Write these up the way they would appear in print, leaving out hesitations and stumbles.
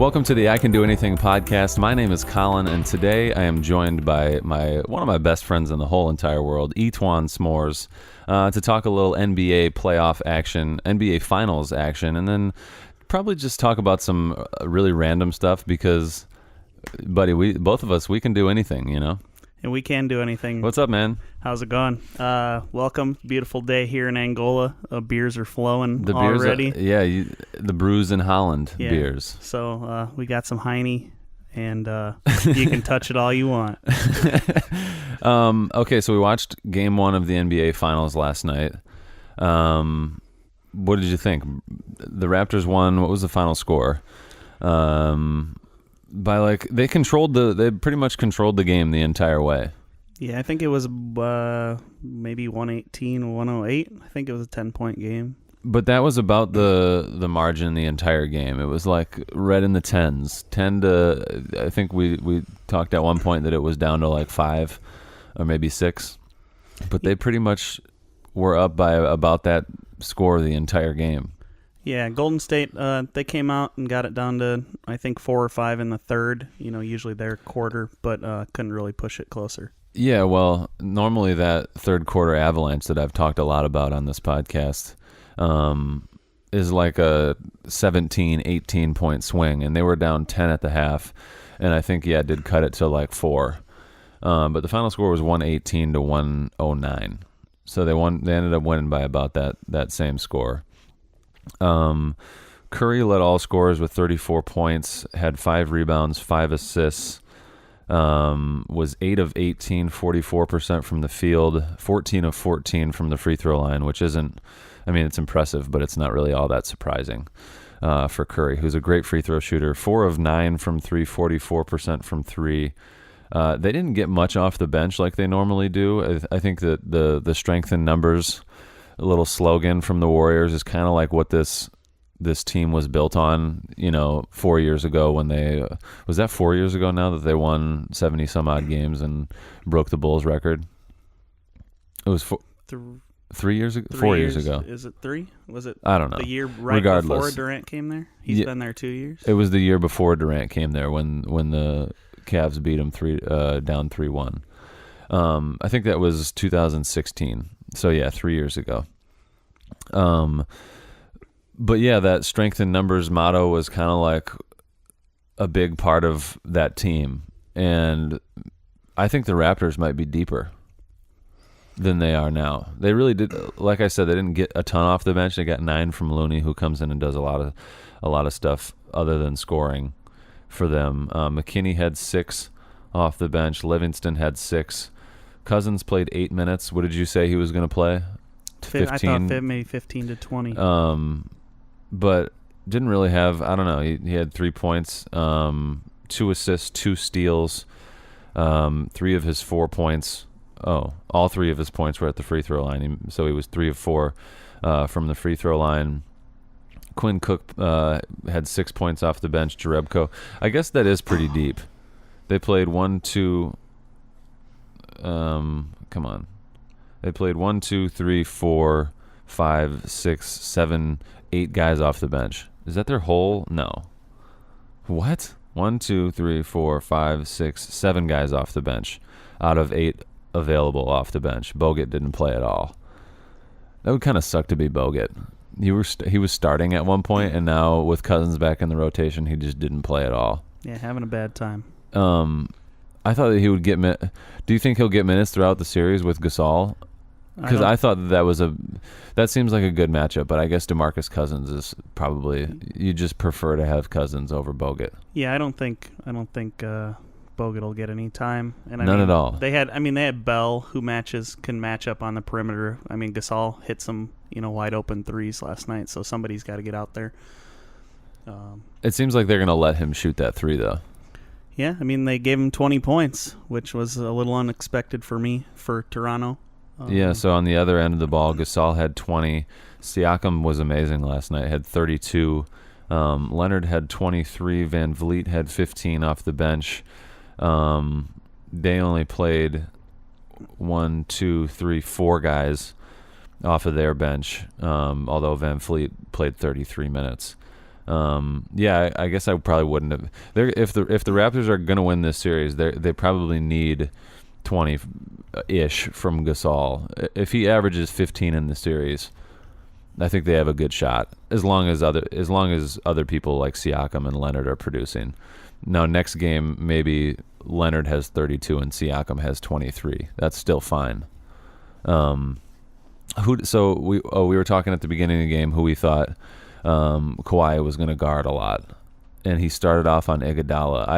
Welcome to the I Can Do Anything podcast. My name is Colin, and today I am joined by one of my best friends in the whole entire world, Etwuan Smores, to talk a little NBA playoff action, NBA Finals action, and then probably just talk about some really random stuff because, buddy, both of us, we can do anything, you know? And we can do anything. What's up, man? How's it going? Welcome. Beautiful day here in Angola. Beers are flowing The beers already. The Brews in Holland beers. So we got some Heine, and you can touch it all you want. Okay, so we watched Game 1 of the NBA Finals last night. What did you think? The Raptors won. What was the final score? They pretty much controlled the game the entire way. Yeah, I think it was maybe 118, 108. I think it was a 10-point game. But that was about the margin the entire game. It was like right in the 10s. 10 to, I think we talked at one point that it was down to like 5 or maybe 6. But they pretty much were up by about that score the entire game. Yeah, Golden State, they came out and got it down to, I think, 4 or 5 in the third. You know, usually they're quarter, but couldn't really push it closer. Yeah, well, normally that third quarter avalanche that I've talked a lot about on this podcast is like a 17, 18-point swing, and they were down 10 at the half, and I think, did cut it to like 4. But the final score was 118 to 109. So they ended up winning by about that same score. Curry led all scorers with 34 points, had 5 rebounds, 5 assists, was 8 of 18, 44% from the field, 14 of 14 from the free throw line, which isn't, it's impressive, but it's not really all that surprising for Curry, who's a great free throw shooter. 4 of 9 from 3, 44% from 3. They didn't get much off the bench like they normally do. I think that the strength in numbers, a little slogan from the Warriors, is kind of like what this team was built on, 4 years ago when they, was that 4 years ago now that they won 70 some odd games and broke the Bulls record? It was 3 years ago, 4 years ago. Is it 3? Was it? I don't know. The year before Durant came there? He's been there 2 years. It was the year before Durant came there when the Cavs beat him down 3-1. I think that was 2016. So 3 years ago. But that strength in numbers motto was kind of like a big part of that team. And I think the Raptors might be deeper than they are now. They really did. Like I said, they didn't get a ton off the bench. They got 9 from Looney, who comes in and does a lot of stuff other than scoring for them. McKinney had 6 off the bench. Livingston had 6. Cousins played 8 minutes. What did you say he was going to play? 15? I thought maybe 15 to 20. But didn't really have, I don't know, he had 3 points, 2 assists, 2 steals, 3 of his 4 points. All 3 of his points were at the free throw line. So he was 3 of 4 from the free throw line. Quinn Cook had 6 points off the bench. Jerebko, I guess that is pretty deep. They played 1, 2, come on. They played 1, 2, 3, 4, 5, 6, 7, 8 guys off the bench. Is that their whole? No. What? 1, 2, 3, 4, 5, 6, 7 guys off the bench out of 8 available off the bench. Bogut didn't play at all. That would kind of suck to be Bogut. He was starting at one point, and now with Cousins back in the rotation, he just didn't play at all. Yeah, having a bad time. I thought that he would get Do you think he'll get minutes throughout the series with Gasol? Because I thought that seems like a good matchup, but I guess DeMarcus Cousins is probably, you just prefer to have Cousins over Bogut. Yeah, I don't think Bogut will get any time. And None at all. They had Bell, who can match up on the perimeter. Gasol hit some wide open threes last night, so somebody's got to get out there. It seems like they're going to let him shoot that 3 though. Yeah, they gave him 20 points, which was a little unexpected for me for Toronto. So on the other end of the ball, Gasol had 20. Siakam was amazing last night, had 32. Leonard had 23. Van Vliet had 15 off the bench. They only played 1, 2, 3, 4 guys off of their bench, although Van Vliet played 33 minutes. Yeah, I guess I probably wouldn't have. If the Raptors are going to win this series, they probably need 20-ish from Gasol. If he averages 15 in the series, I think they have a good shot. As long as other people like Siakam and Leonard are producing. Now, next game, maybe Leonard has 32 and Siakam has 23. That's still fine. We were talking at the beginning of the game who we thought Kawhi was going to guard a lot, and he started off on Iguodala.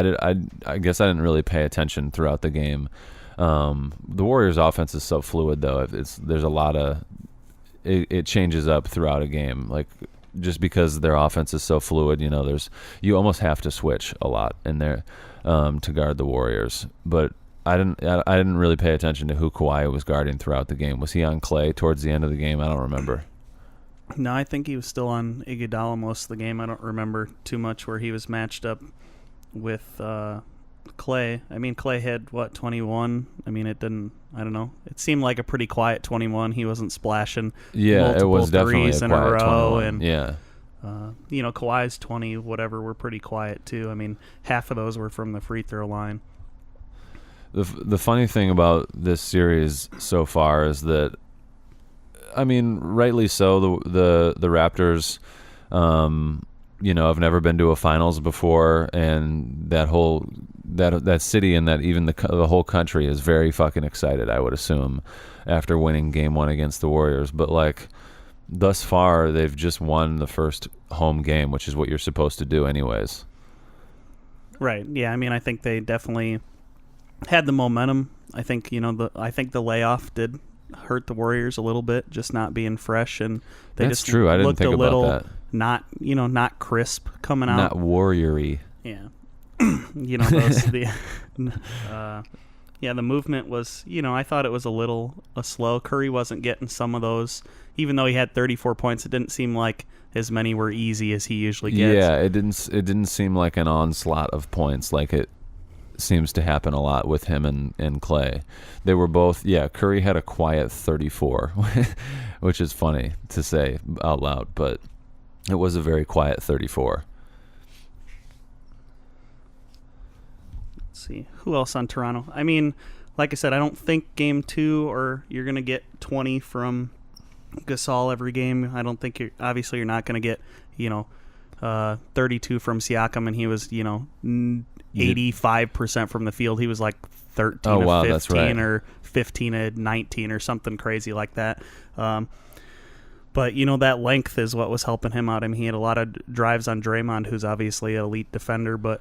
I guess I didn't really pay attention throughout the game. The Warriors' offense is so fluid, though. There's a lot of it changes up throughout a game. Like, just because their offense is so fluid, you almost have to switch a lot in there to guard the Warriors. But I didn't really pay attention to who Kawhi was guarding throughout the game. Was he on Clay towards the end of the game? I don't remember. No, I think he was still on Iguodala most of the game. I don't remember too much where he was matched up with Clay. I mean, Clay had, 21? I mean, I don't know. It seemed like a pretty quiet 21. He wasn't splashing it was definitely threes a in a quiet row. 21. And, yeah. Kawhi's 20, whatever, were pretty quiet, too. I mean, half of those were from the free throw line. The funny thing about this series so far is that, I mean, rightly so, the Raptors, have never been to a finals before, and that city and that even the whole country is very fucking excited, I would assume, after winning game 1 against the Warriors. But like, thus far, they've just won the first home game, which is what you're supposed to do anyways. Right. Yeah. I mean, I think they definitely had the momentum. I think the layoff did hurt the Warriors a little bit, just not being fresh, and they That's just true. I didn't looked think a about little that. Not crisp coming out. Not warrior-y. Yeah. The movement was, I thought it was a little slow. Curry wasn't getting some of those. Even though he had 34 points, it didn't seem like as many were easy as he usually gets. Yeah, it didn't seem like an onslaught of points like it seems to happen a lot with him and Clay. They were both, Curry had a quiet 34, which is funny to say out loud, but it was a very quiet 34. Let's see. Who else on Toronto? I mean, like I said, I don't think game 2 or you're going to get 20 from Gasol every game. I don't think you're not going to get, 32 from Siakam, and he was, 85% from the field. He was like 13 of 15 that's right. or 15 of 19 or something crazy like that. But, that length is what was helping him out. I mean, he had a lot of drives on Draymond, who's obviously an elite defender, but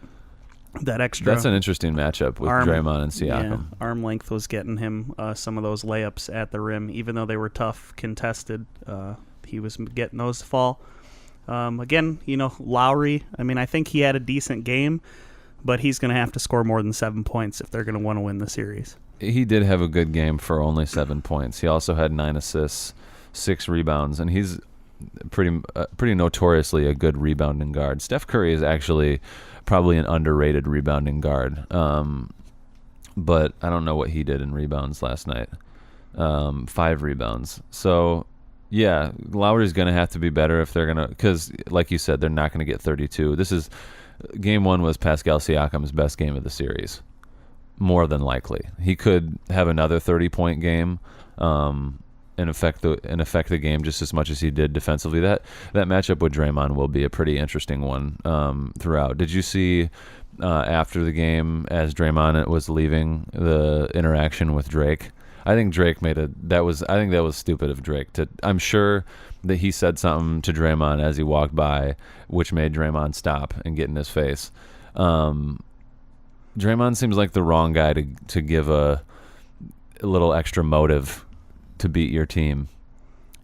that extra... That's an interesting matchup with Draymond and Siakam. Yeah, arm length was getting him some of those layups at the rim. Even though they were tough, contested, he was getting those to fall. Again, Lowry, I mean, I think he had a decent game, but he's going to have to score more than 7 points if they're going to want to win the series. He did have a good game for only 7 points. He also had 9 assists, 6 rebounds, and he's pretty notoriously a good rebounding guard. Steph Curry is actually probably an underrated rebounding guard, but I don't know what he did in rebounds last night. 5 rebounds. So, yeah, Lowry's going to have to be better if they're going to, because like you said, they're not going to get 32. Game 1 was Pascal Siakam's best game of the series, more than likely. He could have another 30-point game and affect the game just as much as he did defensively. That matchup with Draymond will be a pretty interesting one throughout. Did you see after the game, as Draymond was leaving, the interaction with Drake? I think Drake that was stupid of Drake. I'm sure that he said something to Draymond as he walked by, which made Draymond stop and get in his face. Draymond seems like the wrong guy to give a little extra motive to beat your team.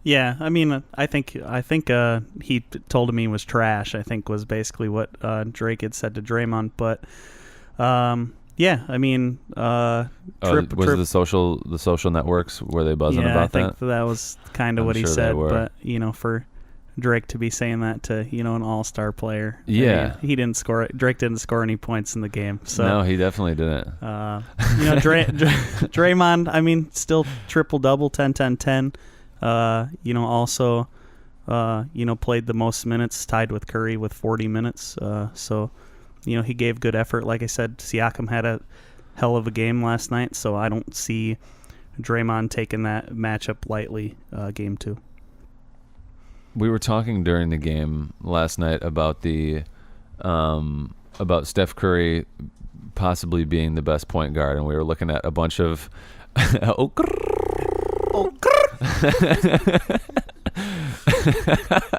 Yeah, I mean, I think he told him he was trash, I think was basically what Drake had said to Draymond. But yeah, I mean, was the social networks, were they buzzing about that? Yeah, I think that was kind of what he said. But for Drake to be saying that to an all-star player, yeah, he didn't score. Drake didn't score any points in the game. So no, he definitely didn't. Draymond, I mean, still triple-double, 10-10-10. Also played the most minutes, tied with Curry with 40 minutes. So, he gave good effort. Like I said, Siakam had a hell of a game last night, so I don't see Draymond taking that matchup lightly, game 2. We were talking during the game last night about about Steph Curry possibly being the best point guard, and we were looking at a bunch of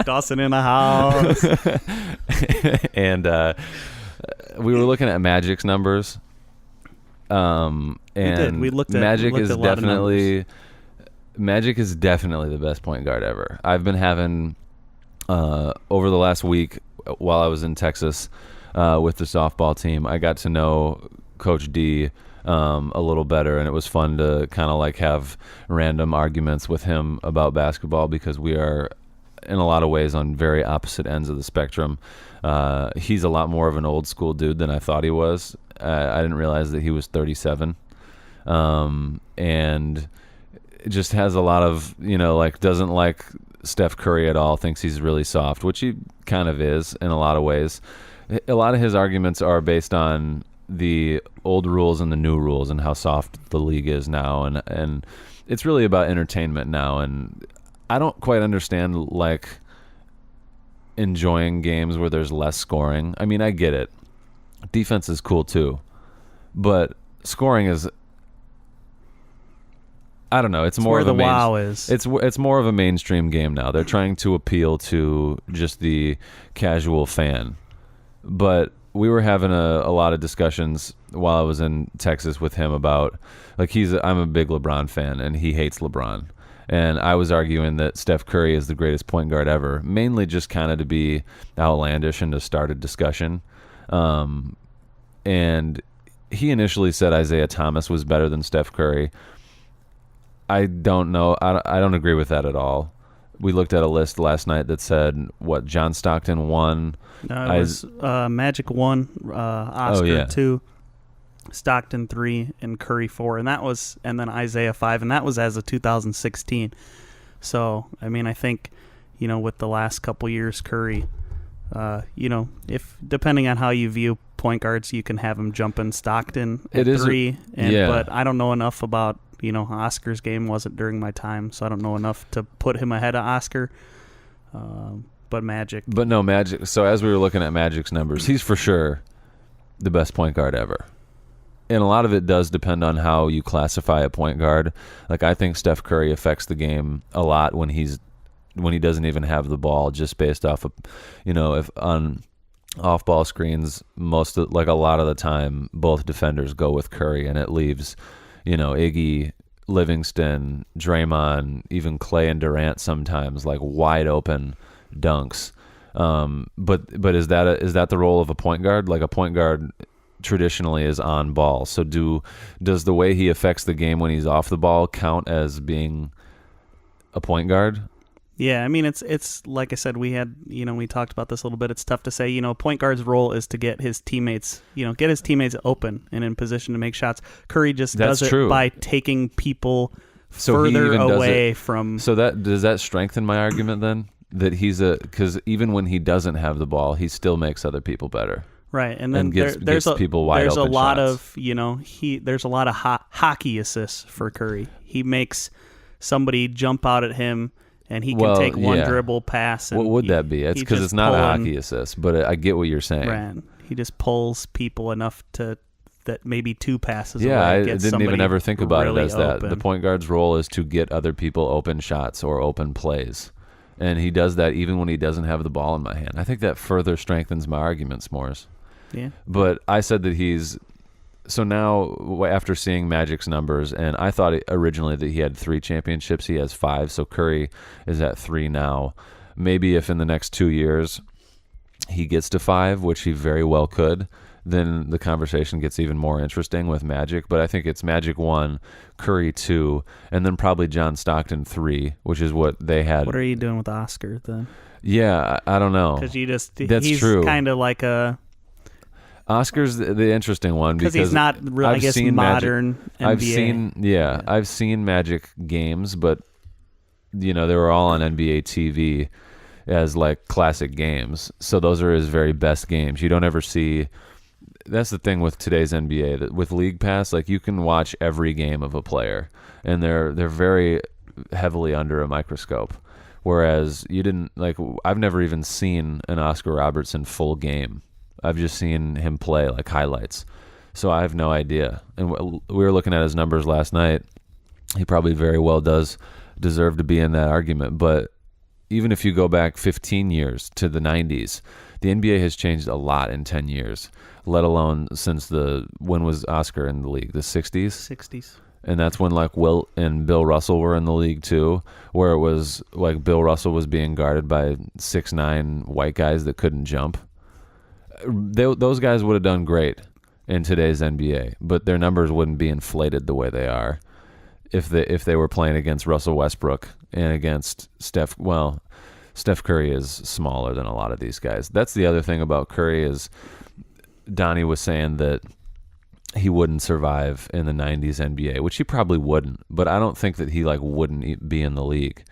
Dawson in the house. And we were looking at Magic's numbers. And we looked at Magic a lot of numbers. Magic is definitely the best point guard ever. I've been having over the last week while I was in Texas with the softball team, I got to know Coach D a little better, and it was fun to kind of like have random arguments with him about basketball because we are in a lot of ways on very opposite ends of the spectrum. He's a lot more of an old school dude than I thought he was. I didn't realize that he was 37, and just has a lot of, doesn't like Steph Curry at all, thinks he's really soft, which he kind of is in a lot of ways. A lot of his arguments are based on the old rules and the new rules and how soft the league is now, and it's really about entertainment now, and I don't quite understand enjoying games where there's less scoring. I mean, I get it. Defense is cool too, but scoring is, I don't know. It's more where of the a wow is. It's more of a mainstream game now. They're trying to appeal to just the casual fan. But we were having a lot of discussions while I was in Texas with him about I'm a big LeBron fan and he hates LeBron. And I was arguing that Steph Curry is the greatest point guard ever, mainly just kind of to be outlandish and to start a discussion. And he initially said Isaiah Thomas was better than Steph Curry. I don't know. I don't agree with that at all. We looked at a list last night that said, John Stockton won. It was Magic 1, Oscar 2, Stockton 3, and Curry 4. And then Isaiah 5, and that was as of 2016. So, I mean, I think, with the last couple years, Curry, if depending on how you view point guards, you can have him jumping Stockton at 3. But I don't know enough about, Oscar's game wasn't during my time, so I don't know enough to put him ahead of Oscar. But Magic. But no, Magic. So as we were looking at Magic's numbers, he's for sure the best point guard ever. And a lot of it does depend on how you classify a point guard. I think Steph Curry affects the game a lot when he doesn't even have the ball, just based off of, if on off-ball screens, a lot of the time, both defenders go with Curry, and it leaves, Iggy, Livingston, Draymond, even Clay and Durant sometimes wide open dunks. But is that the role of a point guard? A point guard traditionally is on ball. So does the way he affects the game when he's off the ball count as being a point guard? Yeah, I mean, it's like I said, we talked about this a little bit. It's tough to say, point guard's role is to get his teammates open and in position to make shots. Curry just does it by taking people further away from. So does that strengthen my argument then? That because even when he doesn't have the ball, he still makes other people better. Right, and then gets people wide open. There's a lot shots. There's a lot of hockey assists for Curry. He makes somebody jump out at him, and he can take one dribble pass. And what would that be? It's because it's not a hockey assist, but I get what you're saying. Right. He just pulls people enough that maybe 2 passes away. I didn't even ever think about really it as open. that. The point guard's role is to get other people open shots or open plays. And he does that even when he doesn't have the ball in my hand. I think that further strengthens my argument, S'mores. Yeah. But I said that so now after seeing Magic's numbers, and I thought originally that he had 3 championships, he has 5, so Curry is at 3 now. Maybe if in the next 2 years he gets to 5, which he very well could, then the conversation gets even more interesting with Magic. But I think it's Magic 1, Curry 2, and then probably John Stockton 3, which is what they had. What are you doing with Oscar then? Yeah, I don't know. Because That's true. Kind of like a... Oscar's the interesting one because he's not really, I guess, modern NBA. I've seen Magic games, but they were all on NBA TV. as like classic games. So those are his very best games. You don't ever see. That's the thing with today's NBA. That with League Pass, like you can watch every game of a player, and they're very heavily under a microscope. Whereas you didn't like. I've never even seen an Oscar Robertson full game. I've just seen him play like highlights. So I have no idea. And we were looking at his numbers last night. He probably very well does deserve to be in that argument. But even if you go back 15 years to the 90s, the NBA has changed a lot in 10 years, let alone since when was Oscar in the league? The 60s? 60s. And that's when like Wilt and Bill Russell were in the league too, where it was like Bill Russell was being guarded by 6'9" white guys that couldn't jump. Those guys would have done great in today's NBA, but their numbers wouldn't be inflated the way they are if they were playing against Russell Westbrook and against Steph. Well, Steph Curry is smaller than a lot of these guys. That's the other thing about Curry is Donnie was saying that he wouldn't survive in the 90s NBA, which he probably wouldn't, but I don't think that he like wouldn't be in the league.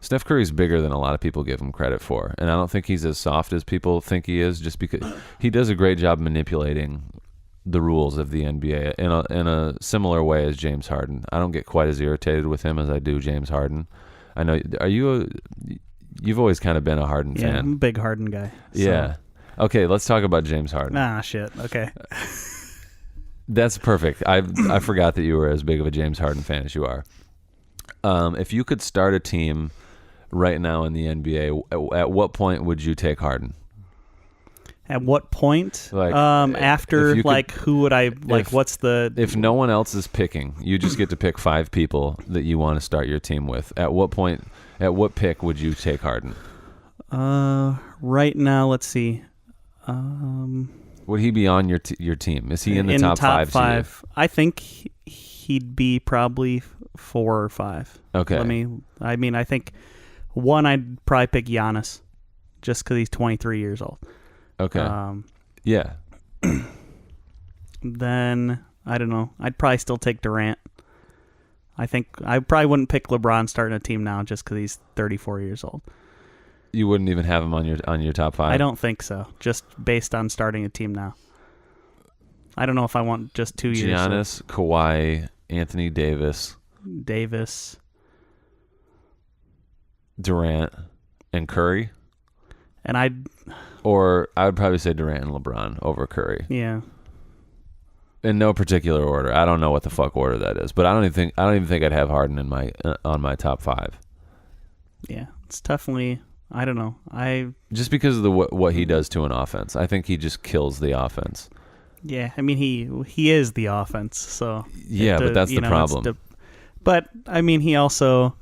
Steph Curry's bigger than a lot of people give him credit for, and I don't think he's as soft as people think he is, just because he does a great job manipulating the rules of the NBA in a similar way as James Harden. I don't get quite as irritated with him as I do James Harden. I know. You've always kind of been a Harden fan. Yeah, I'm a big Harden guy. So. Yeah. Okay, let's talk about James Harden. Ah, shit. Okay. That's perfect. I forgot that you were as big of a James Harden fan as you are. If you could start a team right now in the NBA, at what point would you take Harden? At what point? Like, after, like, who would I, like, what's the... If no one else is picking, you just get to pick 5 people that you want to start your team with. At what point, at what pick would you take Harden? Right now, let's see. Would he be on your team? Is he in the top 5? I think he'd be probably 4 or 5. Okay. I think one, I'd probably pick Giannis just because he's 23 years old. Okay. Yeah. Then, I don't know. I'd probably still take Durant. I think I probably wouldn't pick LeBron starting a team now just because he's 34 years old. You wouldn't even have him on your top 5? I don't think so, just based on starting a team now. I don't know if I want just 2 years. Giannis, Kawhi, Anthony Davis, Durant, and Curry. And I would probably say Durant and LeBron over Curry. Yeah. In no particular order. I don't know what the fuck order that is, but I don't even think I'd have Harden in on my top 5. Yeah, it's definitely. I don't know. Just because of what he does to an offense, I think he just kills the offense. Yeah, I mean he is the offense, so yeah, but that's the problem. But I mean, he also,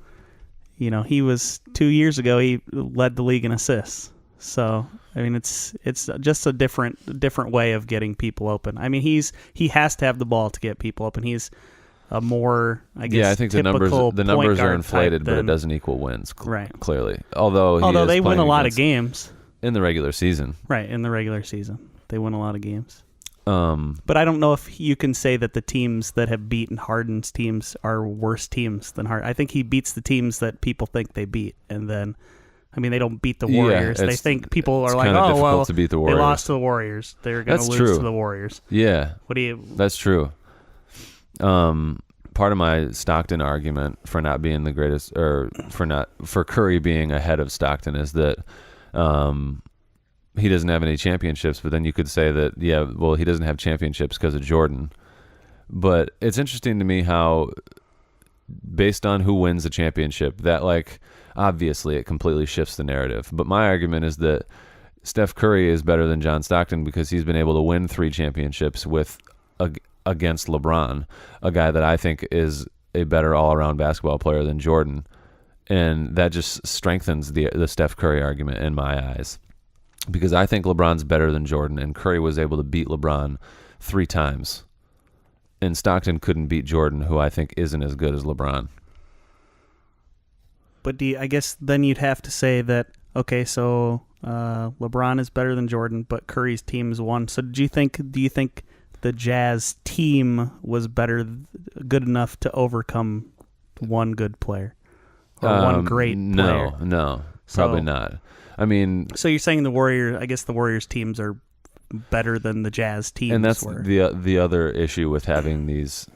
he was 2 years ago. He led the league in assists. So I mean, it's just a different way of getting people open. I mean, he has to have the ball to get people open. He's a more, I guess, I think the numbers are inflated, but it doesn't equal wins. Right, clearly. Although they win a lot of games in the regular season. Right, in the regular season, they win a lot of games. But I don't know if you can say that the teams that have beaten Harden's teams are worse teams than Harden. I think he beats the teams that people think they beat, and then, I mean, they don't beat the Warriors. They think people are like, oh, well, to beat the Warriors. They lost to the Warriors. They're going to lose to the Warriors. Yeah. That's true. Part of my Stockton argument for not being the greatest, or for Curry being ahead of Stockton is that he doesn't have any championships, but then you could say that, yeah, well, he doesn't have championships because of Jordan. But it's interesting to me how, based on who wins the championship, that, like, obviously it completely shifts the narrative. But my argument is that Steph Curry is better than John Stockton because he's been able to win 3 championships against LeBron, a guy that I think is a better all-around basketball player than Jordan. And that just strengthens the Steph Curry argument in my eyes. Because I think LeBron's better than Jordan, and Curry was able to beat LeBron 3 times. And Stockton couldn't beat Jordan, who I think isn't as good as LeBron. But I guess then you'd have to say that, okay, so LeBron is better than Jordan, but Curry's team's won. So do you think the Jazz team was good enough to overcome one good player? Or one great player? No. Probably not. I mean, so you're saying I guess the Warriors teams are better than the Jazz teams and that's were. the other issue with having these.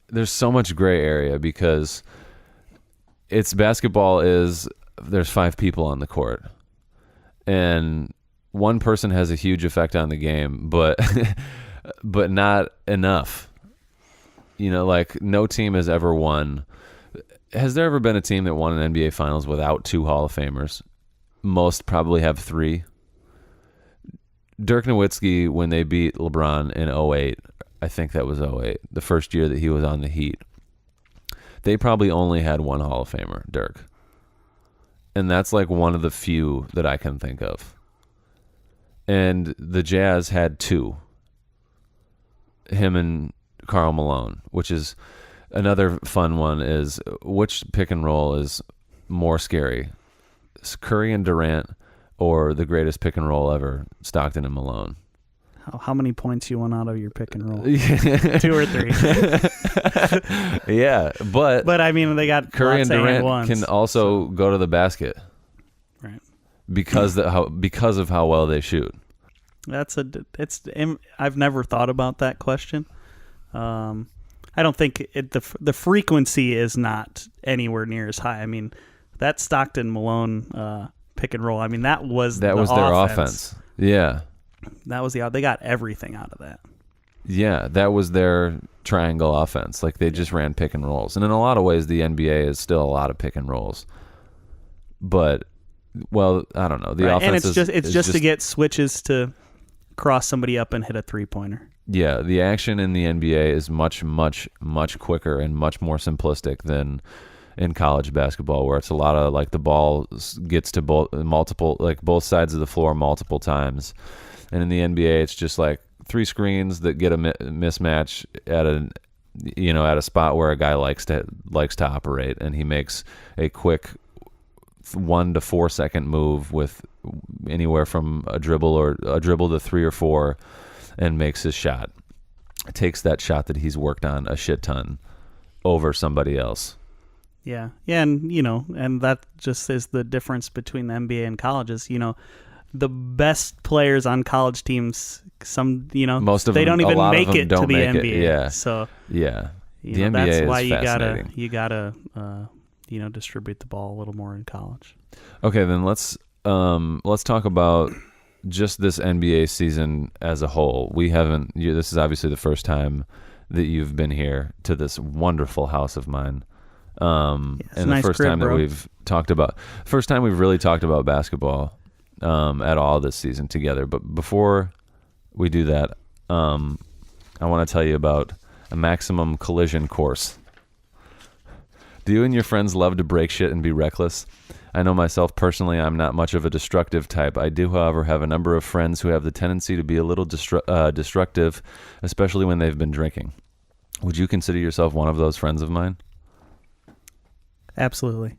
There's so much gray area because basketball is there's 5 people on the court, and one person has a huge effect on the game, but but not enough. Like no team has ever won. Has there ever been a team that won an NBA Finals without 2 Hall of Famers? Most probably have 3. Dirk Nowitzki, when they beat LeBron in 2008, I think that was 2008, the first year that he was on the Heat, they probably only had 1 Hall of Famer, Dirk. And that's like one of the few that I can think of. And the Jazz had 2. Him and Karl Malone, which is another fun one, is which pick and roll is more scary? Curry and Durant or the greatest pick and roll ever, Stockton and Malone? How many points you want out of your pick and roll? 2 or 3. Yeah, but I mean, they got Curry and Durant ones, can also go to the basket, right? Because of how well they shoot. I've never thought about that question. I don't think the frequency is not anywhere near as high. I mean, that Stockton Malone pick and roll. I mean, that was their offense. Yeah. That was they got everything out of that. Yeah, that was their triangle offense. Like they just ran pick and rolls. And in a lot of ways the NBA is still a lot of pick and rolls. But I don't know. The offense and it's just to get switches to cross somebody up and hit a 3-pointer. Yeah, the action in the NBA is much, much, much quicker and much more simplistic than in college basketball, where it's a lot of like the ball gets to both sides of the floor multiple times. And in the NBA, it's just like 3 screens that get a mismatch at a spot where a guy likes to operate, and he makes a quick 1 to 4 second move with anywhere from a dribble to 3 or 4, and makes his shot. Takes that shot that he's worked on a shit ton over somebody else. Yeah, and that just is the difference between the NBA and colleges. The best players on college teams, most of they them, don't even make it to the make NBA. It. Yeah. So yeah, the NBA that's why is fascinating. you gotta distribute the ball a little more in college. Okay, then let's talk about just this NBA season as a whole. This is obviously the first time that you've been here to this wonderful house of mine. And the first time that we've really talked about basketball at all this season together. But before we do that, I want to tell you about a maximum collision course. Do you and your friends love to break shit and be reckless? I know myself personally, I'm not much of a destructive type. I do, however, have a number of friends who have the tendency to be a little destructive, especially when they've been drinking. Would you consider yourself one of those friends of mine? Absolutely.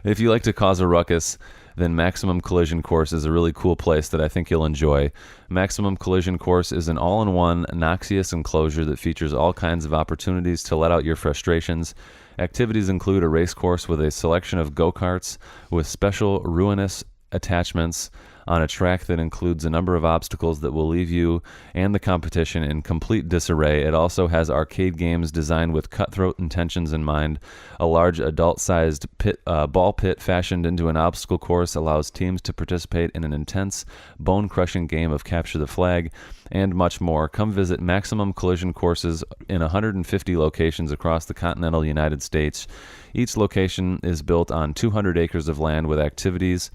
If you like to cause a ruckus, then Maximum Collision Course is a really cool place that I think you'll enjoy. Maximum Collision Course is an all-in-one Noxious enclosure that features all kinds of opportunities to let out your frustrations. Activities include a race course with a selection of go-karts with special ruinous attachments on a track that includes a number of obstacles that will leave you and the competition in complete disarray. It also has arcade games designed with cutthroat intentions in mind. A large adult-sized ball pit fashioned into an obstacle course allows teams to participate in an intense, bone-crushing game of capture the flag, and much more. Come visit Maximum Collision Courses in 150 locations across the continental United States. Each location is built on 200 acres of land with activities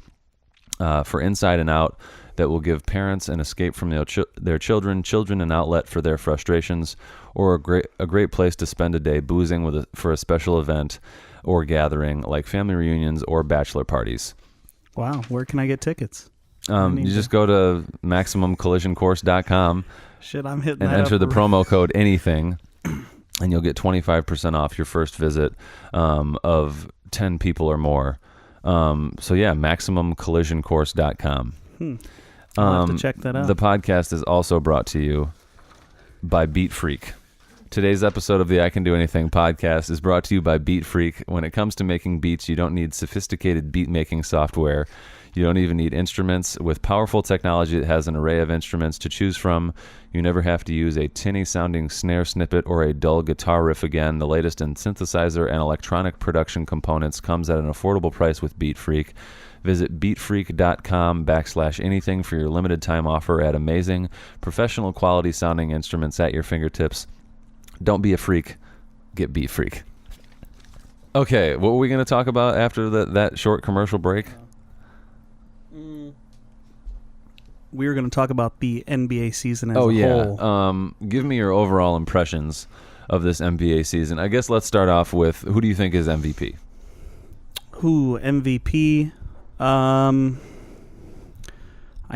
for inside and out that will give parents an escape from their children an outlet for their frustrations, or a great place to spend a day boozing for a special event or gathering like family reunions or bachelor parties. Wow, where can I get tickets? You just go to MaximumCollisionCourse.com. Shit, I'm hitting and that enter up the promo code anything, and you'll get 25% off your first visit of 10 people or more. So yeah, MaximumCollisionCourse.com. I'll have to check that out. The podcast is also brought to you by Beat Freak. Today's episode of the I Can Do Anything podcast is brought to you by Beat Freak. When it comes to making beats, you don't need sophisticated beat-making software. You don't even need instruments. With powerful technology that has an array of instruments to choose from, you never have to use a tinny-sounding snare snippet or a dull guitar riff again. The latest in synthesizer and electronic production components comes at an affordable price with Beat Freak. Visit beatfreak.com/anything for your limited time offer at amazing, professional quality sounding instruments at your fingertips. Don't be a freak. Get Beat Freak. Okay, what were we going to talk about after that short commercial break? We were going to talk about the NBA season as a whole. Give me your overall impressions of this NBA season. I guess let's start off with, who do you think is MVP? MVP? I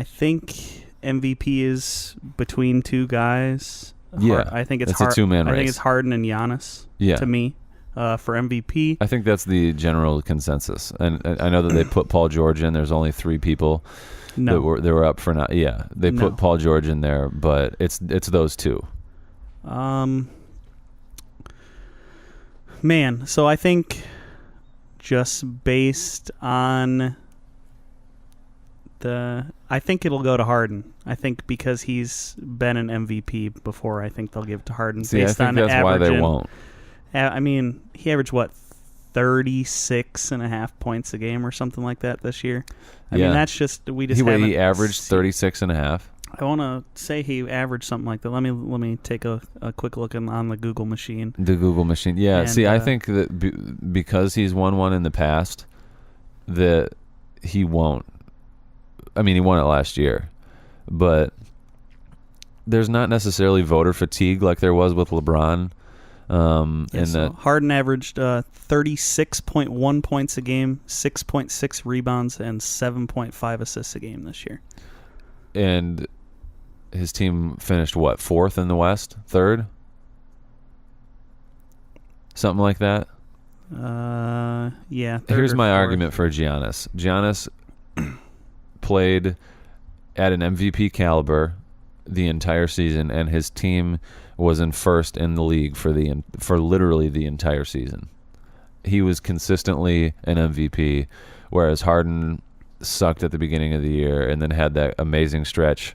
think MVP is between two guys. Yeah, I think it's a two-man race. I think it's Harden and Giannis. Yeah. To me, for MVP. I think that's the general consensus, and I know that they put Paul George in. There's only three people that were up for not. Yeah, they put Paul George in there, but it's those two. Man, so I think just based on I think it'll go to Harden. I think because he's been an MVP before, I think they'll give it to Harden. See, I think that's why they won't. I mean, he averaged, 36.5 points a game or something like that this year? I mean, that's just, he averaged 36.5. I want to say he averaged something like that. Let me take a quick look on the Google machine. The Google machine, yeah. And, see, I think that because he's won one in the past, that he won't. I mean, he won it last year, but there's not necessarily voter fatigue like there was with LeBron. Harden averaged 36.1 points a game, 6.6 rebounds, and 7.5 assists a game this year. And his team finished, fourth in the West? Third? Something like that? Yeah. Here's my argument for Giannis. Giannis played at an MVP caliber the entire season, and his team was in first in the league for literally the entire season. He was consistently an MVP, whereas Harden sucked at the beginning of the year and then had that amazing stretch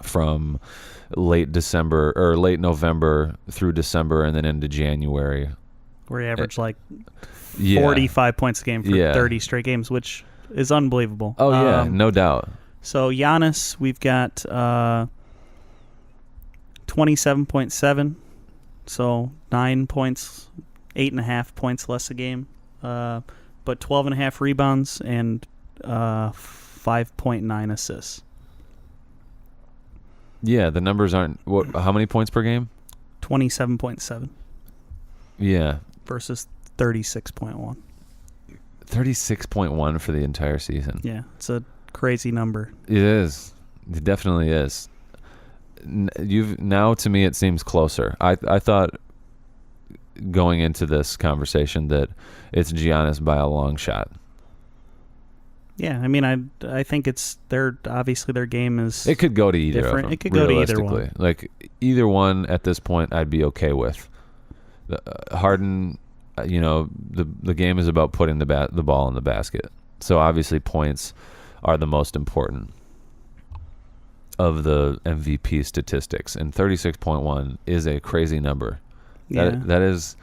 from late November through December and then into January, where he averaged 45 points a game for 30 straight games, which is unbelievable. Oh yeah, no doubt. So Giannis, we've got 27.7, so 9 points, 8.5 points less a game, but 12.5 rebounds and 5.9 assists. Yeah, the numbers aren't. How many points per game? 27.7. Yeah. Versus 36.1. 36.1 for the entire season. Yeah, it's a crazy number. It is. It definitely is. Now to me it seems closer. I thought going into this conversation that it's Giannis by a long shot. Yeah, I mean, I think it's obviously their game is. It could go to either different. of them. It could go to either one. Like either one at this point, I'd be okay with. Harden, the game is about putting the ball in the basket. So obviously points are the most important of the MVP statistics, and 36.1 is a crazy number. Yeah. That is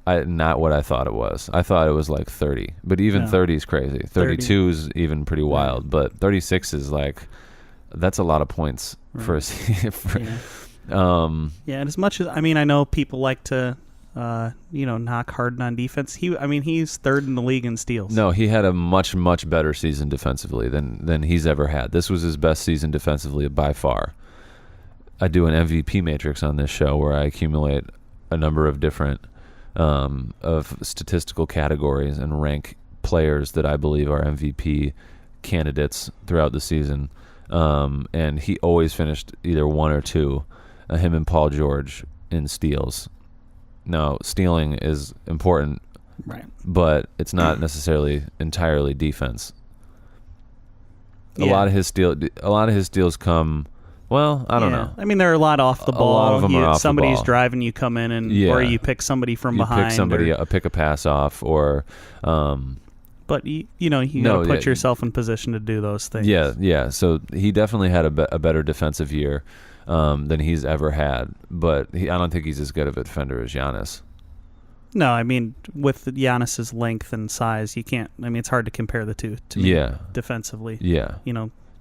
not what I thought it was. I thought it was like 30, but even 30 is crazy. 32 is even pretty wild, but 36 is that's a lot of points for a season. And as much as I know people like to knock Harden on defense. He's third in the league in steals. No, he had a much, much better season defensively than he's ever had. This was his best season defensively by far. I do an MVP matrix on this show where I accumulate a number of different of statistical categories and rank players that I believe are MVP candidates throughout the season. And he always finished either one or two, him and Paul George, in steals. Now, stealing is important, right? But it's not necessarily entirely defense. Yeah. A lot of his steals come Well, I don't know. I mean, there are a lot off the ball. A lot of them are off the somebody's ball. driving, you come in, and Yeah. or you pick somebody from You behind. pick somebody, or, pick a pass off, or but you got to put yourself in position to do those things. Yeah. So he definitely had a better defensive year than he's ever had. But I don't think he's as good of a defender as Giannis. No, I mean, with Giannis's length and size, you can't. I mean, it's hard to compare the two. To me, defensively. Yeah.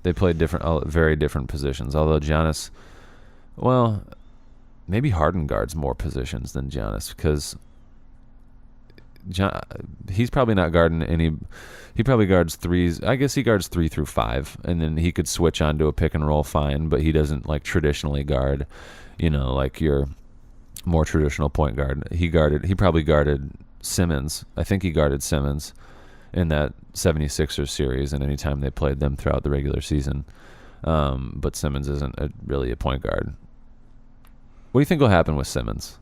They played very different positions. Although Giannis, well, maybe Harden guards more positions than Giannis because he's probably not guarding any. He probably guards threes. I guess he guards 3 through 5, and then he could switch onto a pick and roll fine. But he doesn't like traditionally guard, like your more traditional point guard. He probably guarded Simmons. I think he guarded Simmons in that 76ers series and any time they played them throughout the regular season. But Simmons isn't really a point guard. What do you think will happen with Simmons?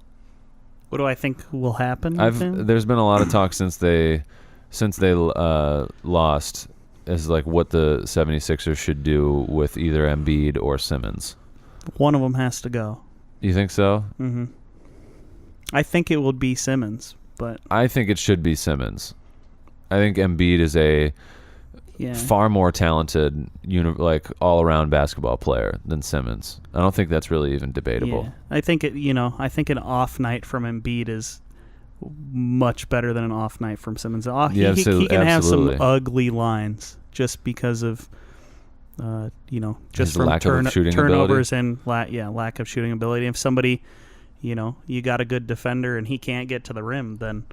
What do I think will happen with him? There's been a lot of talk since they lost as like what the 76ers should do with either Embiid or Simmons. One of them has to go. You think so? Mm-hmm. I think it will be Simmons, but I think it should be Simmons. I think Embiid is a far more talented, all-around basketball player than Simmons. I don't think that's really even debatable. Yeah. I think I think an off night from Embiid is much better than an off night from Simmons. He can have some ugly lines just because of just his from lack of shooting turnovers ability. And lack of shooting ability. If somebody, you got a good defender and he can't get to the rim, then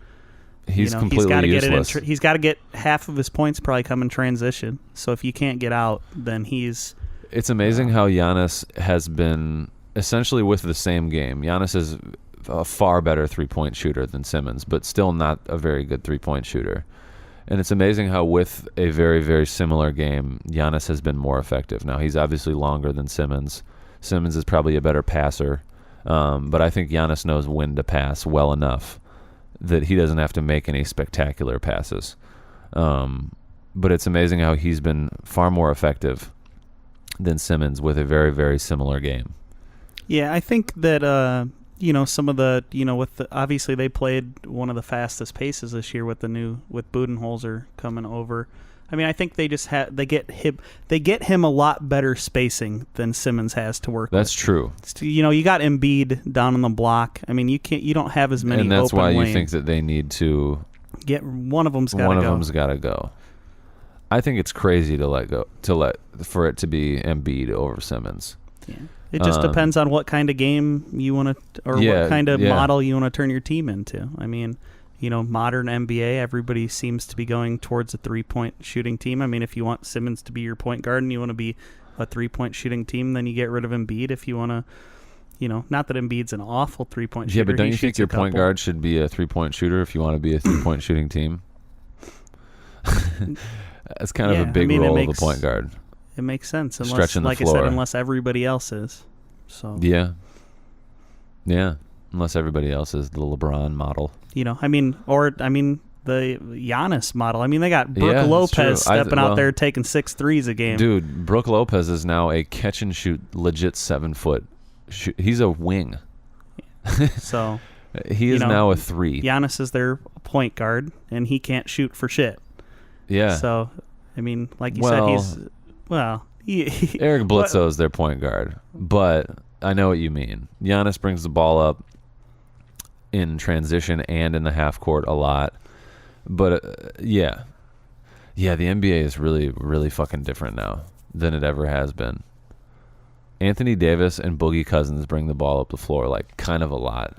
he's completely useless. He's got to get half of his points probably come in transition. So if you can't get out, then he's... It's amazing how Giannis has been essentially with the same game. Giannis is a far better three-point shooter than Simmons, but still not a very good three-point shooter. And it's amazing how with a very, very similar game, Giannis has been more effective. Now, he's obviously longer than Simmons. Simmons is probably a better passer, but I think Giannis knows when to pass well enough that he doesn't have to make any spectacular passes. But it's amazing how he's been far more effective than Simmons with a very, very similar game. Yeah, I think that, some of the, obviously they played one of the fastest paces this year with Budenholzer coming over. I mean, I think they just they get him a lot better spacing than Simmons has to work with. That's true. You got Embiid down on the block. I mean, you don't have as many. And that's open why lanes. you think that they need to get one of them's got to go. One of them's got to go. I think it's crazy for it to be Embiid over Simmons. Yeah. It just depends on what kind of game you want to, or what kind of model you want to turn your team into. I mean, modern NBA, everybody seems to be going towards a 3-point shooting team. I mean, if you want Simmons to be your point guard and you want to be a 3-point shooting team, then you get rid of Embiid. If you want to, not that Embiid's an awful 3-point shooter. Yeah, but don't you think your point guard should be a 3-point shooter if you want to be a 3-point shooting team? That's kind of a big role of a point guard. It makes sense, unless, stretching the like floor. I said, unless everybody else is. So yeah, unless everybody else is the LeBron model. The Giannis model. I mean, they got Brook Lopez stepping out there taking 6 threes a game. Dude, Brook Lopez is now a catch and shoot legit 7-foot. He's a wing. So he is now a 3. Giannis is their point guard, and he can't shoot for shit. Yeah. So, I mean, like you said, he's Eric Bledsoe is their point guard, but I know what you mean. Giannis brings the ball up in transition and in the half court a lot, but the NBA is really, really fucking different now than it ever has been. Anthony Davis and Boogie Cousins bring the ball up the floor like kind of a lot.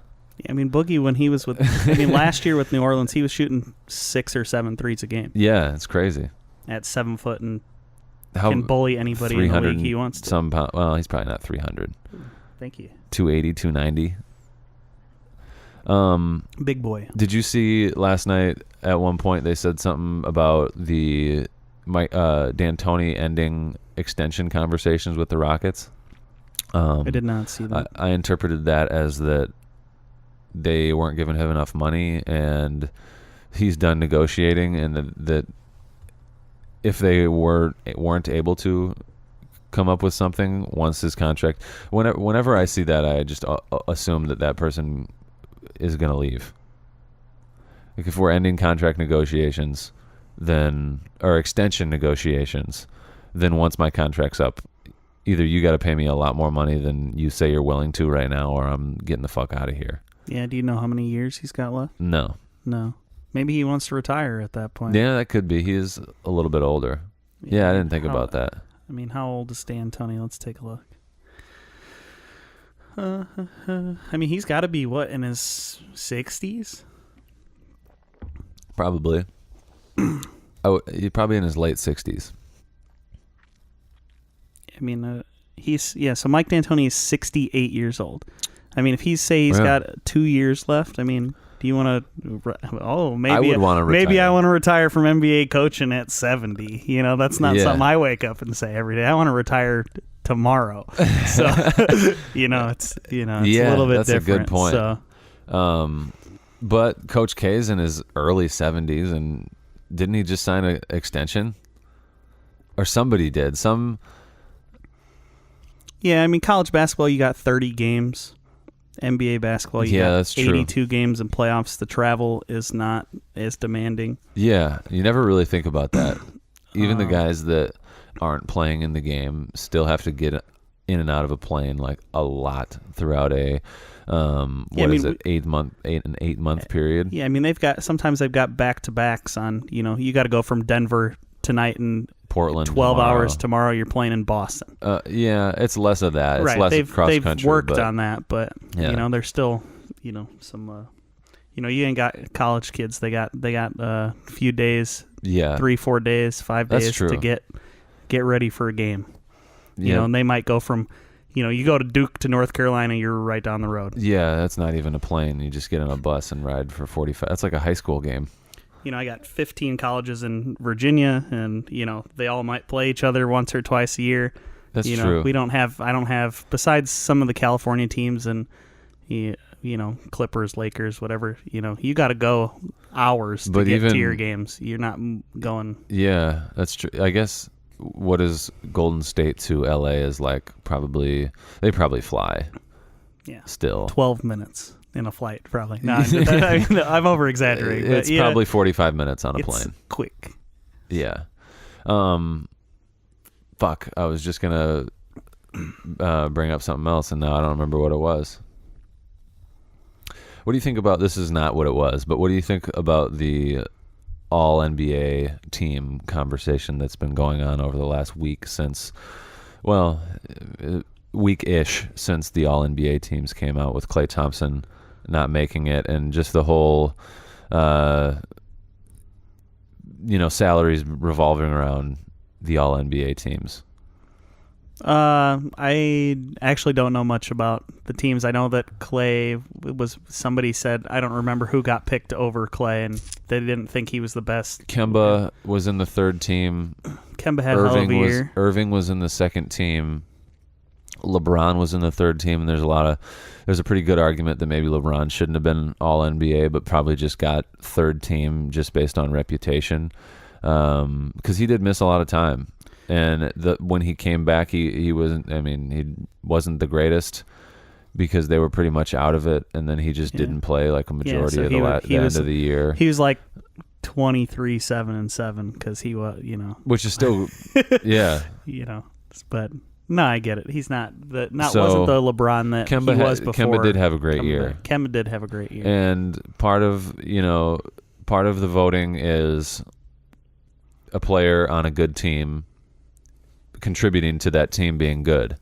I mean, Boogie, when he was last year with New Orleans, he was shooting 6 or 7 threes a game. Yeah, it's crazy. At 7 foot and can bully anybody in the league he wants to. Well, he's probably not 300. Thank you. 280, 290. Big boy. Did you see last night at one point they said something about the D'Antoni ending extension conversations with the Rockets? I did not see that. I interpreted that as that they weren't giving him enough money and he's done negotiating, and that if they weren't able to come up with something once his contract. Whenever I see that, I just assume that person is going to leave. Like if we're ending contract negotiations, or extension negotiations, then once my contract's up, either you got to pay me a lot more money than you say you're willing to right now, or I'm getting the fuck out of here. Yeah, do you know how many years he's got left? No. Maybe he wants to retire at that point. Yeah, that could be. He is a little bit older. Yeah, I didn't think about that. I mean, how old is Stan Tunney? Let's take a look. I mean, he's got to be, in his 60s? Probably. He's probably in his late 60s. I mean, so Mike D'Antoni is 68 years old. I mean, if he's got 2 years left, I mean, do you want to? Oh, maybe I would want to retire. Maybe I want to retire from NBA coaching at 70. You know, that's not something I wake up and say every day. I want to retire tomorrow. So, it's a little bit that's different. A good point. So, but Coach K's in his early 70s, and didn't he just sign an extension? Or somebody did. Yeah, I mean, college basketball, you got 30 games. NBA basketball, you got that's 82 true. games in playoffs. The travel is not as demanding. Yeah, you never really think about that. Even the guys that aren't playing in the game still have to get in and out of a plane like a lot throughout a an 8 month period. Yeah, I mean sometimes they've got back-to-backs on, you got to go from Denver tonight and Portland 12 tomorrow. hours tomorrow you're playing in Boston. Yeah, it's less of that. It's right. less cross they've country. Worked on that, but there's still, some you ain't got college kids. They got a few days, 3-4 days, 5 days to get ready for a game. You know, and they might go from you go to Duke to North Carolina, you're right down the road. Yeah, that's not even a plane. You just get on a bus and ride for 45. That's like a high school game. I got 15 colleges in Virginia, and, they all might play each other once or twice a year. That's true. I don't have, besides some of the California teams and, Clippers, Lakers, whatever, you got to go hours to get to your games. You're not going. Yeah, that's true. I guess what is Golden State to LA is like they probably fly. Yeah. Still. 12 minutes. In a flight, probably. No, I'm over-exaggerating. It's probably 45 minutes on a plane. It's quick. Yeah. Fuck, I was just going to bring up something else, and now I don't remember what it was. What do you think about, this is not what it was, but what do you think about the all-NBA team conversation that's been going on over the last week week-ish since the all-NBA teams came out with Klay Thompson not making it, and just the whole salaries revolving around the all NBA teams? I actually don't know much about the teams. I know that Klay somebody said, I don't remember who got picked over Klay, and they didn't think he was the best. Kemba was in the third team. Kemba had a hell of a year. Irving was in the second team. LeBron was in the third team, and there's a pretty good argument that maybe LeBron shouldn't have been all NBA, but probably just got third team just based on reputation, because he did miss a lot of time, and when he came back, he wasn't. I mean, he wasn't the greatest because they were pretty much out of it, and then he just didn't play like a majority of the end of the year. He was like 23, 7-7 because he was, which is still, yeah, but. No, I get it. He's wasn't the LeBron that he was before. Kemba did have a great year. Kemba did have a great year. And part of the voting is a player on a good team contributing to that team being good.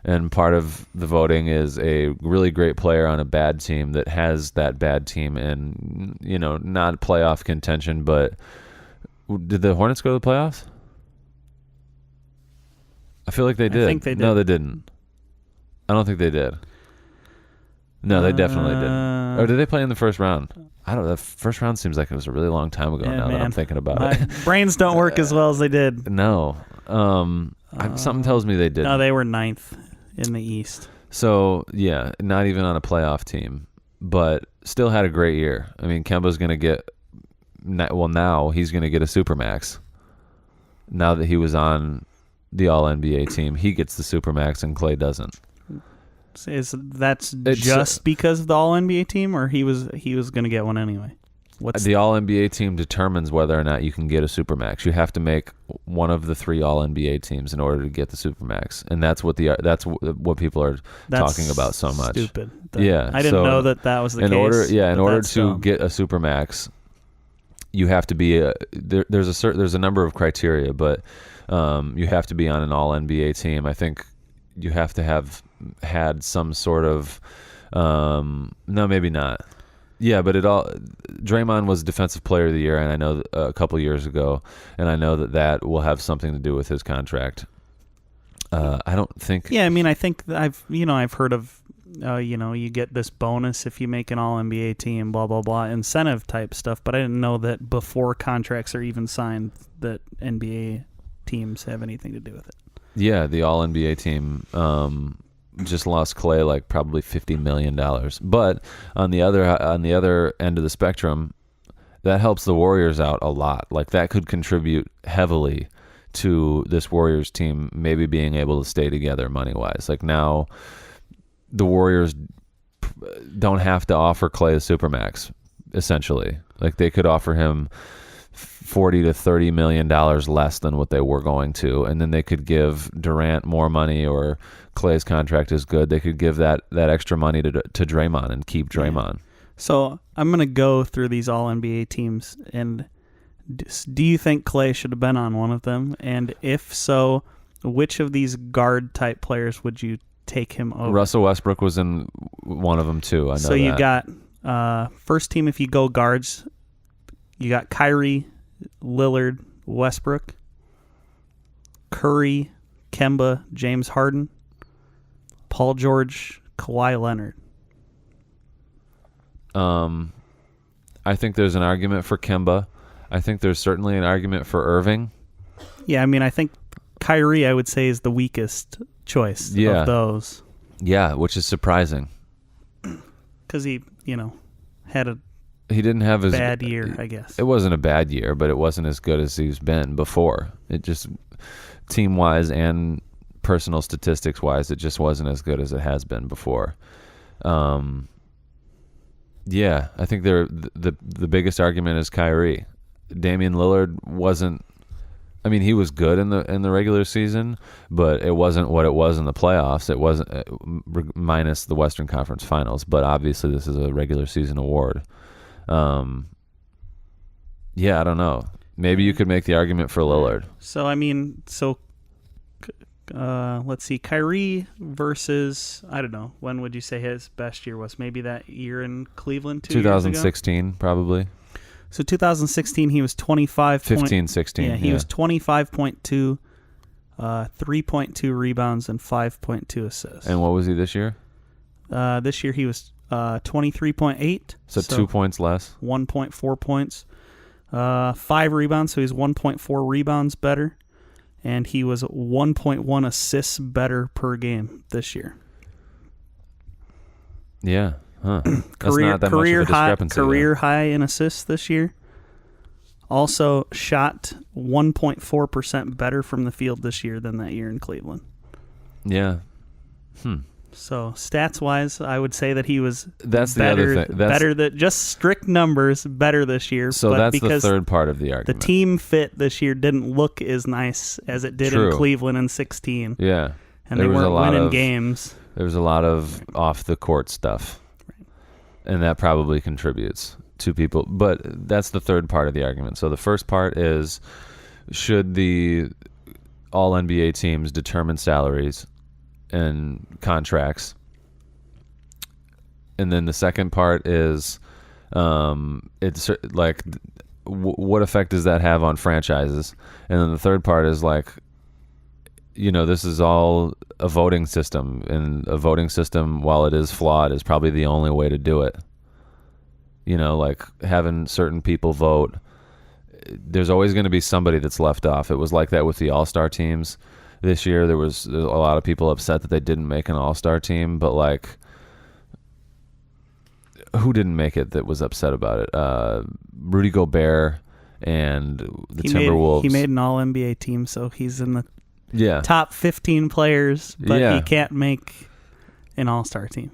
And part of the voting is a really great player on a bad team that has that bad team in, not playoff contention, but did the Hornets go to the playoffs? I feel like they did. I think they did. No, they didn't. I don't think they did. No, they definitely didn't. Or did they play in the first round? I don't know. The first round seems like it was a really long time ago that I'm thinking about it. Brains don't work as well as they did. No. Something tells me they didn't. No, they were 9th in the East. So, yeah, not even on a playoff team, but still had a great year. I mean, Kemba's going to get, now he's going to get a Supermax now that he was on the All NBA team, he gets the Supermax and Clay doesn't. That's just because of the All NBA team, or he was going to get one anyway? The All NBA team determines whether or not you can get a Supermax. You have to make one of the 3 All NBA teams in order to get the Supermax, and that's what people are talking about so much. Stupid. Yeah, I didn't know that was the case. In order to get a Supermax, you have to be there's a number of criteria, but you have to be on an All NBA team. I think you have to have had some sort of no, maybe not. Yeah, but Draymond was Defensive Player of the Year, and I know a couple years ago, and I know that will have something to do with his contract. I don't think. Yeah, I mean, I think I've heard of, you get this bonus if you make an All NBA team, blah blah blah, incentive type stuff. But I didn't know that before contracts are even signed, that NBA teams have anything to do with it. Yeah, the All NBA team just lost Clay like probably $50 million. But on the other end of the spectrum, that helps the Warriors out a lot. Like that could contribute heavily to this Warriors team maybe being able to stay together money-wise. Like now the Warriors don't have to offer Clay a Supermax, essentially. Like they could offer him $40 to $30 million less than what they were going to, and then they could give Durant more money, or Clay's contract is good. They could give that extra money to Draymond and keep Draymond. So I'm going to go through these All NBA teams, and do you think Clay should have been on one of them? And if so, which of these guard type players would you take him over? Russell Westbrook was in one of them too. I know. So you got first team, if you go guards, you got Kyrie, Lillard, Westbrook, Curry, Kemba, James Harden, Paul George, Kawhi Leonard. I think there's an argument for Kemba. I think there's certainly an argument for Irving. Yeah, I mean, I think Kyrie, I would say, is the weakest choice of those. Yeah, which is surprising. Because he had he didn't have his bad year, I guess. It wasn't a bad year, but it wasn't as good as he's been before. It just, team-wise and personal statistics-wise, it just wasn't as good as it has been before. Yeah, I think the biggest argument is Kyrie. Damian Lillard wasn't. I mean, he was good in the regular season, but it wasn't what it was in the playoffs. It wasn't minus the Western Conference Finals. But obviously, this is a regular season award. Yeah, I don't know. Maybe you could make the argument for Lillard. So I mean, let's see, Kyrie versus, I don't know, when would you say his best year was? Maybe that year in Cleveland, 2016, probably. So 2016, he was 25. 16. Yeah, he was 25.2, 3.2 rebounds, and 5.2 assists. And what was he this year? This year he was 23.8. So 2 points less. 1.4 points. 5 rebounds, so he's 1.4 rebounds better. And he was 1.1 assists better per game this year. Yeah. Huh. Career high in assists this year. Also shot 1.4% better from the field this year than that year in Cleveland. Yeah. So stats wise, I would say that he was the other thing. Better than just strict numbers, better this year. So that's the third part of the argument. The team fit this year didn't look as nice as it did in Cleveland in 16. Yeah. And they weren't winning games. There was a lot of off the court stuff. And that probably contributes to people. But that's the third part of the argument. So the first part is, should the All-NBA teams determine salaries and contracts? And then the second part is, it's like, what effect does that have on franchises? And then the third part is like, this is all a voting system, and a voting system, while it is flawed, is probably the only way to do it. Like having certain people vote, there's always going to be somebody that's left off. It was like that with the All-Star teams this year. There's a lot of people upset that they didn't make an All-Star team, but like, who didn't make it that was upset about it? Rudy Gobert and the Timberwolves. He made an All-NBA team, so he's in the top 15 players, but Yeah. he can't make an all-star team,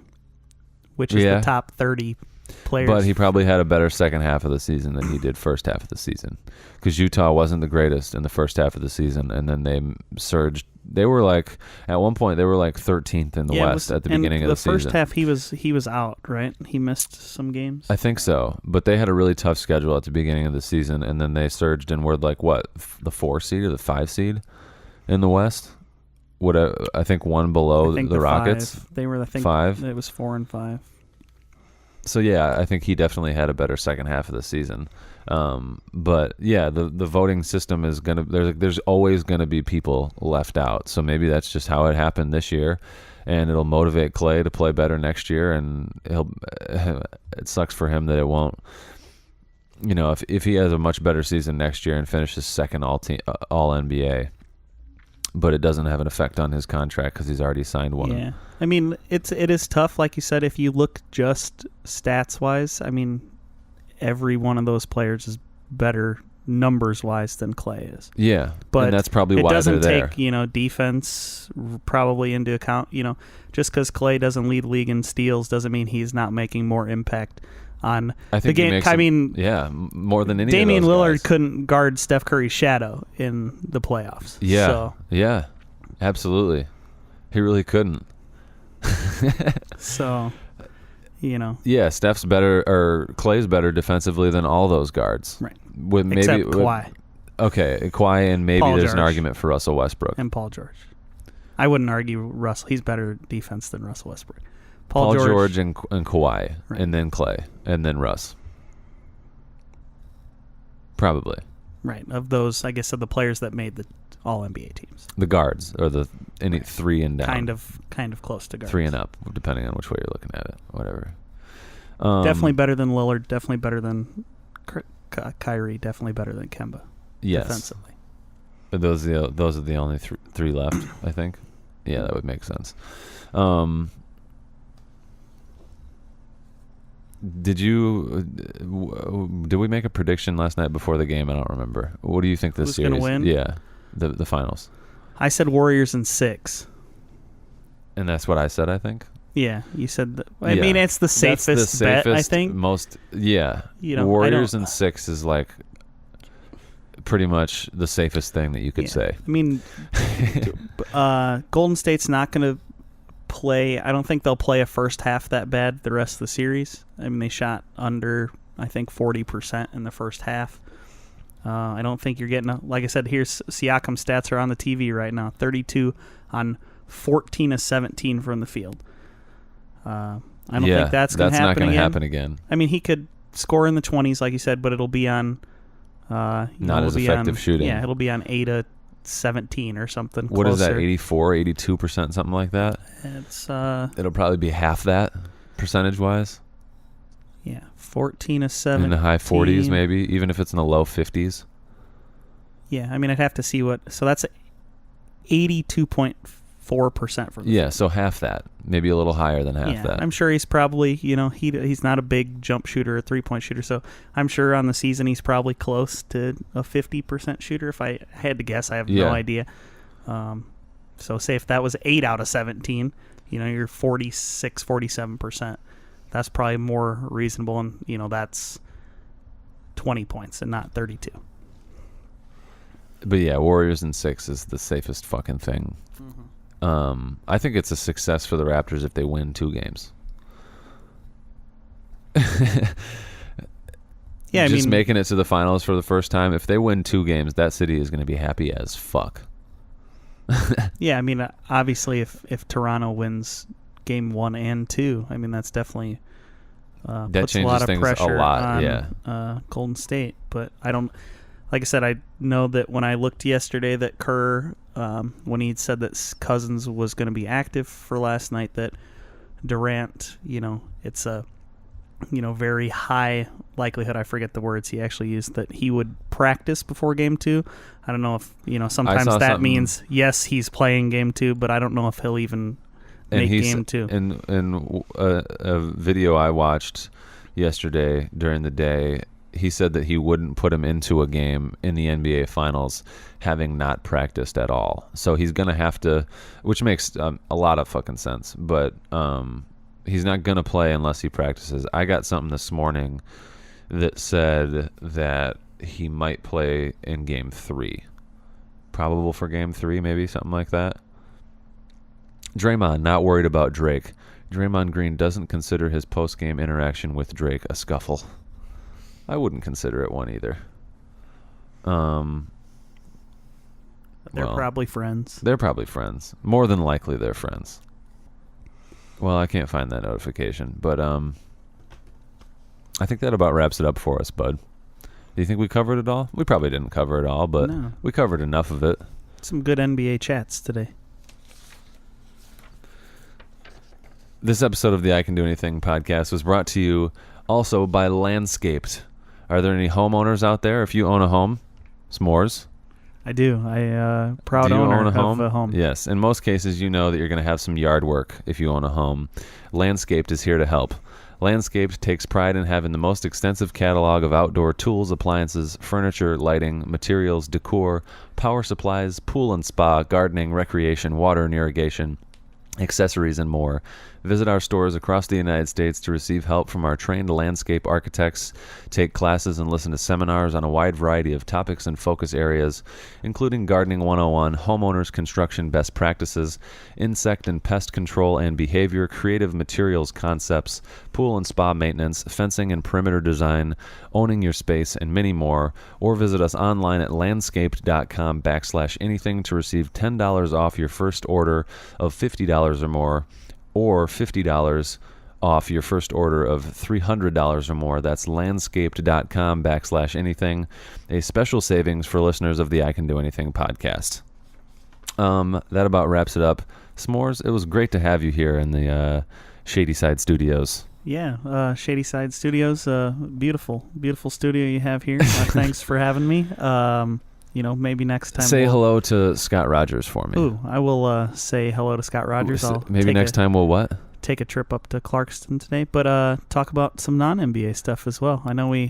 which is the top 30 players. But he probably had a better second half of the season than he did first half of the season, because Utah wasn't the greatest in the first half of the season, and then they surged. They were like, at one point, they were like 13th in the West at the beginning of the season. The first half, he was out, right? He missed some games. I think so, but they had a really tough schedule at the beginning of the season, and then they surged and were like, what, the 4 seed or the 5 seed in the West? What I think one below the Rockets. 5. They were, I think, 5. It was 4 and 5. So yeah, I think he definitely had a better second half of the season. But yeah, the voting system is gonna there's always gonna be people left out. So maybe that's just how it happened this year, and it'll motivate Clay to play better next year. And it sucks for him that it won't. You know, if he has a much better season next year and finishes second all NBA, but it doesn't have an effect on his contract because he's already signed one. Yeah, I mean it is tough, like you said. If you look just stats wise, I mean, every one of those players is better numbers wise than Clay is. Yeah, but and that's probably why it doesn't they're there. take defense probably into account. Just because Clay doesn't lead the league in steals doesn't mean he's not making more impact on the game. More than any. Damian of those Lillard guys. couldn't guard Steph Curry's shadow in the playoffs. Yeah, absolutely. He really couldn't. So, Yeah, Steph's better, or Clay's better defensively than all those guards. Right. Except Kawhi. Okay, Kawhi, and maybe Paul there's an George. argument for Russell Westbrook. And Paul George. I wouldn't argue Russell. He's better defense than Russell Westbrook. Paul George and Kawhi, right. and then Clay, and then Russ. Probably. Right. Of those, I guess, of the players that made the All-NBA teams. The guards, or any 3 and down. Kind of close to guards. 3 and up, depending on which way you're looking at it. Whatever. Definitely better than Lillard. Definitely better than Kyrie. Definitely better than Kemba. Yes. Defensively. But those are the only 3 left, I think. Yeah, that would make sense. Did we make a prediction last night before the game? I don't remember. What do you think this Who's series? gonna win? Yeah, the finals. I said Warriors in 6. And that's what I said, I think. Yeah, you said that. I mean, it's the safest bet, I think. Warriors in 6 is like pretty much the safest thing that you could say. I mean, Golden State's not going to play. I don't think they'll play a first half that bad the rest of the series. I mean, they shot under, I think, 40% in the first half. I don't think you're getting like I said, here's Siakam's stats are on the TV right now. 32 on 14 of 17 from the field. I don't think that's going to happen again. That's not going to happen again. I mean, he could score in the 20s, like you said, but it'll be on not as effective shooting. Yeah, it'll be on 8 of 17 or something. What closer. is that? 84, 82%, something like that. It's it'll probably be half that percentage-wise. Yeah, 14 of 17. In the high 40s, maybe, even if it's in the low 50s. Yeah, I mean, I'd have to see what. So that's 82.4% from. Yeah, so half that, maybe a little higher than half that. I'm sure he's probably, he's not a big jump shooter or 3-point shooter, so I'm sure on the season he's probably close to a 50% shooter. If I had to guess, I have no idea. So say if that was 8 out of 17, you're 46, 47%. That's probably more reasonable, and that's 20 points and not 32. But yeah, Warriors in 6 is the safest fucking thing. Mm-hmm. I think it's a success for the Raptors if they win 2 games. Yeah, just making it to the finals for the first time. If they win 2 games, that city is going to be happy as fuck. Yeah, I mean, obviously, if Toronto wins Game 1 and 2, I mean, that's definitely that puts a changes lot of things pressure a lot. on Golden State. But I don't, like I said, I know that when I looked yesterday that Kerr, when he said that Cousins was going to be active for last night, that Durant, it's a very high likelihood, I forget the words he actually used, that he would practice before Game 2. I don't know if, sometimes that means, yes, he's playing Game 2, but I don't know if he'll even make Game 2. In a video I watched yesterday during the day, he said that he wouldn't put him into a game in the NBA Finals having not practiced at all. So he's going to have to, which makes a lot of fucking sense, but he's not going to play unless he practices. I got something this morning that said that he might play in Game 3. Probable for Game 3, maybe, something like that. Draymond, not worried about Drake. Draymond Green doesn't consider his post-game interaction with Drake a scuffle. I wouldn't consider it one either. They're probably friends. They're probably friends. More than likely they're friends. Well, I can't find that notification, but I think that about wraps it up for us, bud. Do you think we covered it all? We probably didn't cover it all, but we covered enough of it. Some good NBA chats today. This episode of the I Can Do Anything podcast was brought to you also by Landscaped. Are there any homeowners out there? If you own a home, S'mores. I do. Proud owner of a home. Yes. In most cases, you know that you're going to have some yard work if you own a home. Landscaped is here to help. Landscaped takes pride in having the most extensive catalog of outdoor tools, appliances, furniture, lighting, materials, decor, power supplies, pool and spa, gardening, recreation, water and irrigation, accessories, and more. Visit our stores across the United States to receive help from our trained landscape architects, take classes and listen to seminars on a wide variety of topics and focus areas, including Gardening 101, Homeowners Construction Best Practices, Insect and Pest Control and Behavior, Creative Materials Concepts, Pool and Spa Maintenance, Fencing and Perimeter Design, Owning Your Space, and many more. Or visit us online at landscaped.com/anything to receive $10 off your first order of $50 or more, or $50 off your first order of $300 or more. That's landscaped.com/anything. A special savings for listeners of the I Can Do Anything podcast. That about wraps it up. S'mores, it was great to have you here in the Shady Side Studios. Yeah, Shady Side Studios, beautiful studio you have here. Thanks for having me. Maybe next time. Say hello to Scott Rogers for me. Ooh, I will say hello to Scott Rogers. Maybe next time we'll what? Take a trip up to Clarkston today, but talk about some non-NBA stuff as well. I know we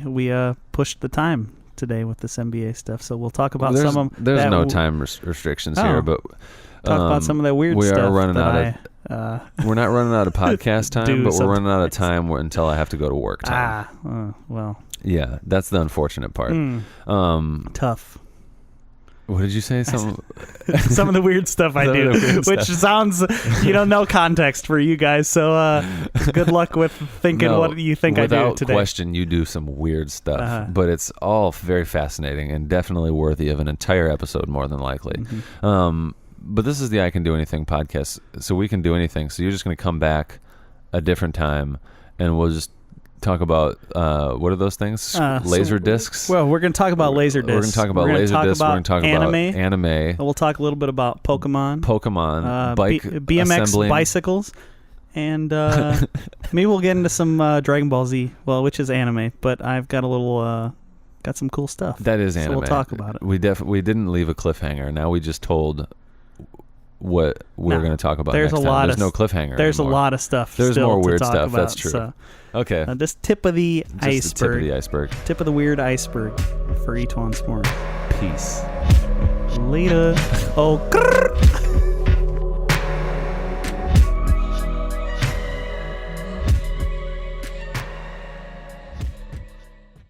pushed the time today with this NBA stuff, so we'll talk about some of them. There's no time restrictions here, but talk about some of that weird stuff. We are running out of. We're not running out of podcast time, but we're running out of time until I have to go to work time. Well. Yeah, that's the unfortunate part. Tough. What did you say? Some of the weird stuff I do, which sounds, no context for you guys. So good luck with thinking what you think I do today. Without question, you do some weird stuff, but it's all very fascinating and definitely worthy of an entire episode, more than likely. Mm-hmm. But this is the I Can Do Anything podcast, so we can do anything. So you're just going to come back a different time, and we'll just talk about what are those things? Laser discs. Well, we're going to talk about laser discs. We're going to talk about laser discs. We're going to talk about anime. We'll talk a little bit about Pokemon, BMX assembling. Bicycles, and maybe we'll get into some Dragon Ball Z. Well, which is anime, but I've got got some cool stuff. That is anime. So we'll talk about it. We didn't leave a cliffhanger. Now we just told what we're going to talk about. There's no cliffhanger. There's anymore. A lot of stuff. There's still more weird to talk stuff. About, That's true. So. Okay. Just tip of the iceberg. Tip of the iceberg. Tip of the weird iceberg for Etwuan Smores. Peace. Later. Oh. Grrr.